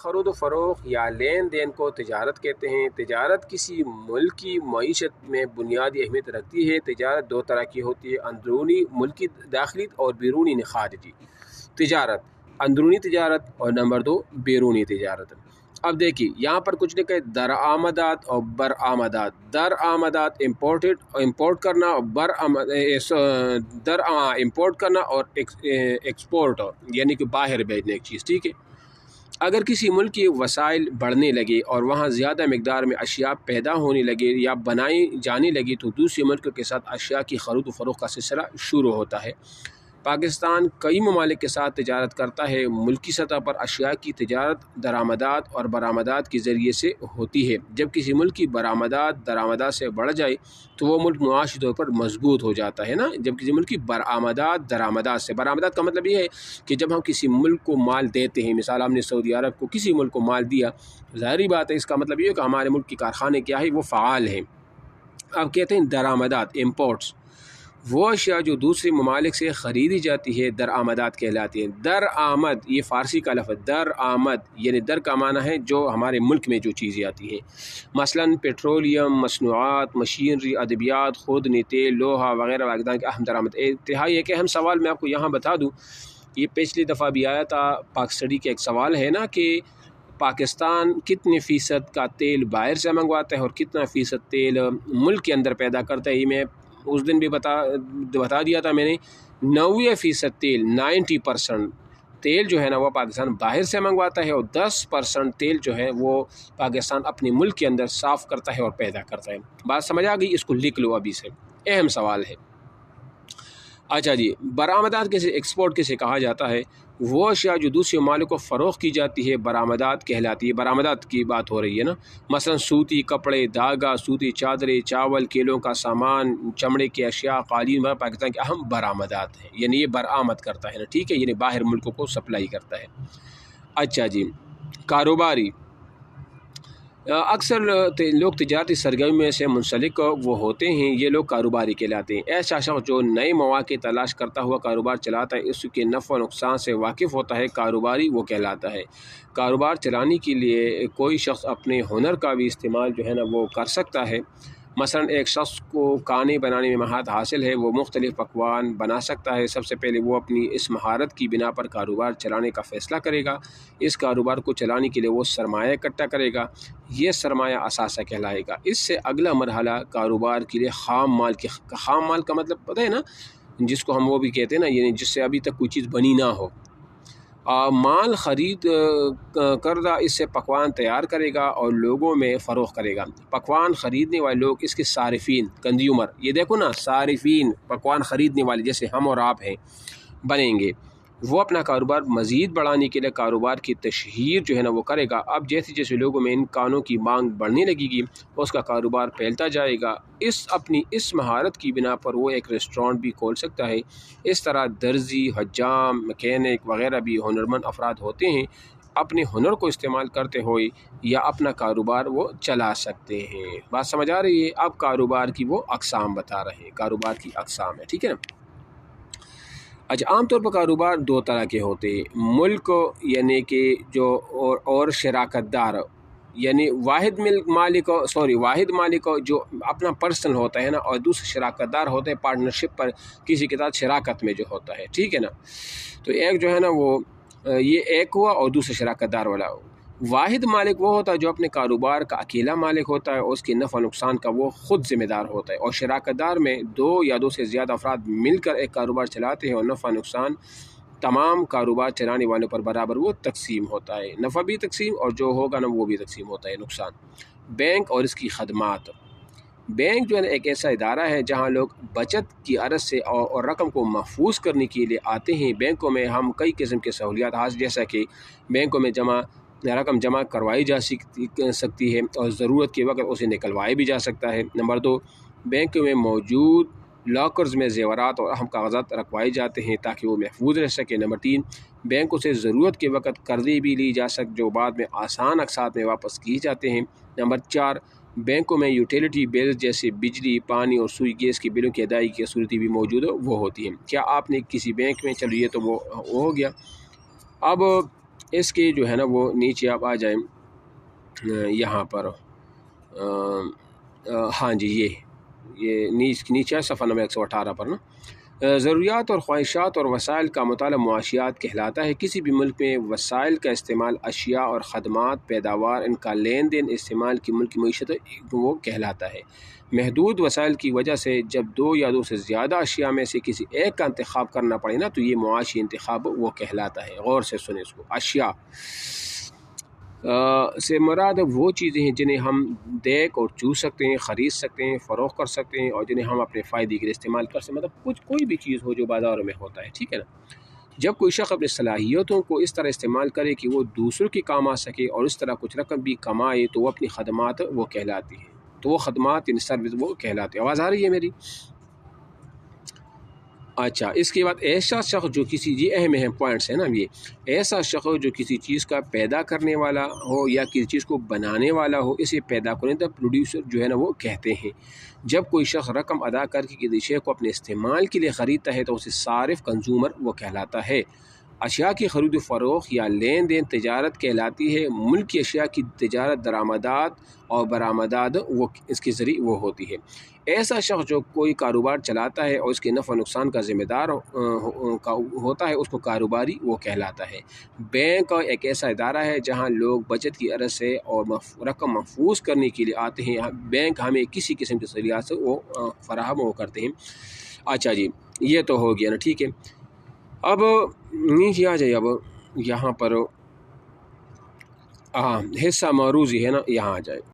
خرید و فروخت یا لین دین کو تجارت کہتے ہیں۔ تجارت کسی ملک کی معیشت میں بنیادی اہمیت رکھتی ہے۔ تجارت دو طرح کی ہوتی ہے، اندرونی ملکی داخلی اور بیرونی خارجی تجارت، اندرونی تجارت، اور نمبر 2 بیرونی تجارت۔ اب دیکھیے یہاں پر کچھ لکھا ہے درآمدات اور برآمدات۔ درآمدات امپورٹ کرنا اور امپورٹ کرنا اور ایکسپورٹ یعنی کہ باہر بھیجنے ایک چیز، ٹھیک ہے۔ اگر کسی ملک کی وسائل بڑھنے لگے اور وہاں زیادہ مقدار میں اشیاء پیدا ہونے لگے یا بنائی جانے لگی تو دوسرے ملک کے ساتھ اشیاء کی خرید و فروخت کا سلسلہ شروع ہوتا ہے۔ پاکستان کئی ممالک کے ساتھ تجارت کرتا ہے۔ ملکی سطح پر اشیاء کی تجارت درآمدات اور برآمدات کے ذریعے سے ہوتی ہے۔ جب کسی ملک کی برآمدات درآمدات سے بڑھ جائے تو وہ ملک معاشی طور پر مضبوط ہو جاتا ہے نا۔ جب کسی ملک کی برآمدات درآمدات سے، برآمدات کا مطلب یہ ہے کہ جب ہم کسی ملک کو مال دیتے ہیں، مثال ہم نے سعودی عرب کو کسی ملک کو مال دیا، ظاہری بات ہے اس کا مطلب یہ ہے کہ ہمارے ملک کے کارخانے کیا ہے، وہ فعال ہیں۔ اب کہتے ہیں درآمدات، امپورٹس، وہ اشیاء جو دوسرے ممالک سے خریدی جاتی ہے درآمدات کہلاتی ہیں۔ درآمد یہ فارسی کا لفظ درآمد، یعنی در کا معنی ہے جو ہمارے ملک میں جو چیزیں آتی ہیں، مثلا پیٹرولیم، مصنوعات، مشینری، ادویات، خوردنی تیل، لوہا وغیرہ وغیرہ کے اہم درآمد۔ انتہائی ایک اہم سوال میں آپ کو یہاں بتا دوں، یہ پچھلی دفعہ بھی آیا تھا پاک اسٹڈی کا ایک سوال ہے نا کہ پاکستان کتنے فیصد کا تیل باہر سے منگواتا ہے اور کتنا فیصد تیل ملک کے اندر پیدا کرتا ہے۔ یہ میں اس دن بھی بتا دیا تھا میں نے، 90% تیل، 90% تیل جو ہے نا وہ پاکستان باہر سے منگواتا ہے، اور 10% تیل جو ہے وہ پاکستان اپنے ملک کے اندر صاف کرتا ہے اور پیدا کرتا ہے۔ بات سمجھ آ گئی؟ اس کو لکھ لو ابھی سے، اہم سوال ہے۔ اچھا جی، برآمدات کیسے، ایکسپورٹ کیسے کہا جاتا ہے؟ وہ اشیاء جو دوسرے ممالک کو فروخت کی جاتی ہے برآمدات کہلاتی ہے۔ برآمدات کی بات ہو رہی ہے نا، مثلا سوتی کپڑے، دھاگا، سوتی چادریں، چاول، کیلوں کا سامان، چمڑے کی اشیاء، قالین و پاکستان کے اہم برآمدات ہیں، یعنی یہ برآمد کرتا ہے نا، ٹھیک ہے، یعنی باہر ملکوں کو سپلائی کرتا ہے۔ اچھا جی، کاروباری، اکثر لوگ تجارتی سرگرمی سے منسلک وہ ہوتے ہیں، یہ لوگ کاروباری کہلاتے ہیں۔ ایسا شخص جو نئے مواقع تلاش کرتا ہوا کاروبار چلاتا ہے، اس کے نفع و نقصان سے واقف ہوتا ہے، کاروباری وہ کہلاتا ہے۔ کاروبار چلانے کے لیے کوئی شخص اپنے ہنر کا بھی استعمال جو ہے نا وہ کر سکتا ہے۔ مثلا ایک شخص کو کھانے بنانے میں مہارت حاصل ہے، وہ مختلف پکوان بنا سکتا ہے۔ سب سے پہلے وہ اپنی اس مہارت کی بنا پر کاروبار چلانے کا فیصلہ کرے گا۔ اس کاروبار کو چلانے کے لیے وہ سرمایہ اکٹھا کرے گا، یہ سرمایہ اثاثہ کہلائے گا۔ اس سے اگلا مرحلہ کاروبار کے لیے خام مال کا مطلب پتہ ہے نا، جس کو ہم وہ بھی کہتے ہیں نا، یعنی جس سے ابھی تک کوئی چیز بنی نہ ہو، مال خرید کردہ اس سے پکوان تیار کرے گا اور لوگوں میں فروخت کرے گا۔ پکوان خریدنے والے لوگ اس کے صارفین، کنزیومر، یہ دیکھو نا، صارفین پکوان خریدنے والے جیسے ہم اور آپ ہیں، بنیں گے۔ وہ اپنا کاروبار مزید بڑھانے کے لیے کاروبار کی تشہیر جو ہے نا وہ کرے گا۔ اب جیسے جیسے لوگوں میں ان کانوں کی مانگ بڑھنے لگے گی، اس کا کاروبار پھیلتا جائے گا۔ اپنی اس مہارت کی بنا پر وہ ایک ریسٹورانٹ بھی کھول سکتا ہے۔ اس طرح درزی، حجام، مکینک وغیرہ بھی ہنرمند افراد ہوتے ہیں، اپنے ہنر کو استعمال کرتے ہوئے یا اپنا کاروبار وہ چلا سکتے ہیں۔ بات سمجھ آ رہی ہے؟ اب کاروبار کی وہ اقسام بتا رہے ہیں، کاروبار کی اقسام ہے، ٹھیک ہے نا۔ اچھا، عام طور پر کاروبار دو طرح کے ہوتے ہیں، ملک یعنی کہ جو اور شراکت دار، یعنی واحد مالک جو اپنا پرسنل ہوتا ہے نا، اور دوسرے شراکت دار ہوتے ہیں پارٹنرشپ پر، کسی کے ساتھ شراکت میں جو ہوتا ہے، ٹھیک ہے نا۔ تو ایک جو ہے نا وہ یہ ایک ہوا، اور دوسرے شراکت دار والا ہوا۔ واحد مالک وہ ہوتا ہے جو اپنے کاروبار کا اکیلا مالک ہوتا ہے اور اس کے نفع و نقصان کا وہ خود ذمہ دار ہوتا ہے، اور شراکت دار میں دو یا دو سے زیادہ افراد مل کر ایک کاروبار چلاتے ہیں اور نفع و نقصان تمام کاروبار چلانے والوں پر برابر وہ تقسیم ہوتا ہے، نفع بھی تقسیم اور جو ہوگا نا وہ بھی تقسیم ہوتا ہے، نقصان۔ بینک اور اس کی خدمات، بینک جو ہے ایک ایسا ادارہ ہے جہاں لوگ بچت کی غرض سے اور رقم کو محفوظ کرنے کے لیے آتے ہیں۔ بینکوں میں ہم کئی قسم کے سہولیات حاصل، جیسا کہ بینکوں میں رقم جمع کروائی جا سکتی ہے اور ضرورت کے وقت اسے نکلوایا بھی جا سکتا ہے۔ نمبر 2، بینکوں میں موجود لاکرز میں زیورات اور اہم کاغذات رکھوائے جاتے ہیں تاکہ وہ محفوظ رہ سکے۔ نمبر 3، بینکوں سے ضرورت کے وقت قرضے بھی لی جا سکتے جو بعد میں آسان اقساط میں واپس کیے جاتے ہیں۔ نمبر 4، بینکوں میں یوٹیلیٹی بلز جیسے بجلی، پانی اور سوئی گیس کے بلوں کی ادائیگی کی صورتیں بھی موجود وہ ہوتی ہیں۔ کیا آپ نے کسی بینک میں، چلو یہ تو وہ ہو گیا۔ اب اس کے جو ہے نا وہ نیچے آپ آ جائیں یہاں پر ہاں جی یہ نیچے صفحہ نمبر 118 پر نا ضروریات اور خواہشات اور وسائل کا مطالعہ معاشیات کہلاتا ہے۔ کسی بھی ملک میں وسائل کا استعمال اشیاء اور خدمات پیداوار ان کا لین دین استعمال کی ملکی معیشت وہ کہلاتا ہے۔ محدود وسائل کی وجہ سے جب دو یا دو سے زیادہ اشیاء میں سے کسی ایک کا انتخاب کرنا پڑے نا تو یہ معاشی انتخاب وہ کہلاتا ہے۔ غور سے سنیں اس کو۔ اشیاء سے مراد وہ چیزیں ہیں جنہیں ہم دیکھ اور چو سکتے ہیں، خرید سکتے ہیں، فروخت کر سکتے ہیں اور جنہیں ہم اپنے فائدے کے لیے استعمال کر سکتے ہیں، مطلب کوئی بھی چیز ہو جو بازاروں میں ہوتا ہے، ٹھیک ہے نا۔ جب کوئی شخص اپنی صلاحیتوں کو اس طرح استعمال کرے کہ وہ دوسروں کے کام آ سکے اور اس طرح کچھ رقم بھی کمائے تو وہ اپنی خدمات وہ کہلاتی ہیں، تو وہ خدمات یعنی سروس وہ کہلاتے ہیں۔ آواز آ رہی ہے میری؟ اچھا، اس کے بعد ایسا شخص جو کسی یہ اہم پوائنٹس ہیں نا، یہ ایسا شخص جو کسی چیز کا پیدا کرنے والا ہو یا کسی چیز کو بنانے والا ہو، اسے پیدا کرنے کا پروڈیوسر جو ہے نا وہ کہتے ہیں۔ جب کوئی شخص رقم ادا کر کے کسی شے کو اپنے استعمال کے لیے خریدتا ہے تو اسے صارف کنزیومر وہ کہلاتا ہے۔ اشیاء کی خرید و فروخت یا لین دین تجارت کہلاتی ہے۔ ملک کی اشیاء کی تجارت درآمدات اور برآمدات وہ اس کے ذریعے وہ ہوتی ہے۔ ایسا شخص جو کوئی کاروبار چلاتا ہے اور اس کے نفع و نقصان کا ذمہ دار ہوتا ہے اس کو کاروباری وہ کہلاتا ہے۔ بینک ایک ایسا ادارہ ہے جہاں لوگ بچت کی غرض سے اور رقم محفوظ کرنے کے لیے آتے ہیں۔ بینک ہمیں کسی قسم کی سہولیات سے وہ فراہم وہ کرتے ہیں۔ اچھا جی، یہ تو ہو گیا نا، ٹھیک ہے۔ اب نیچے آ جائے، اب یہاں پر حصہ معروضی ہے نا، یہاں آ جائے۔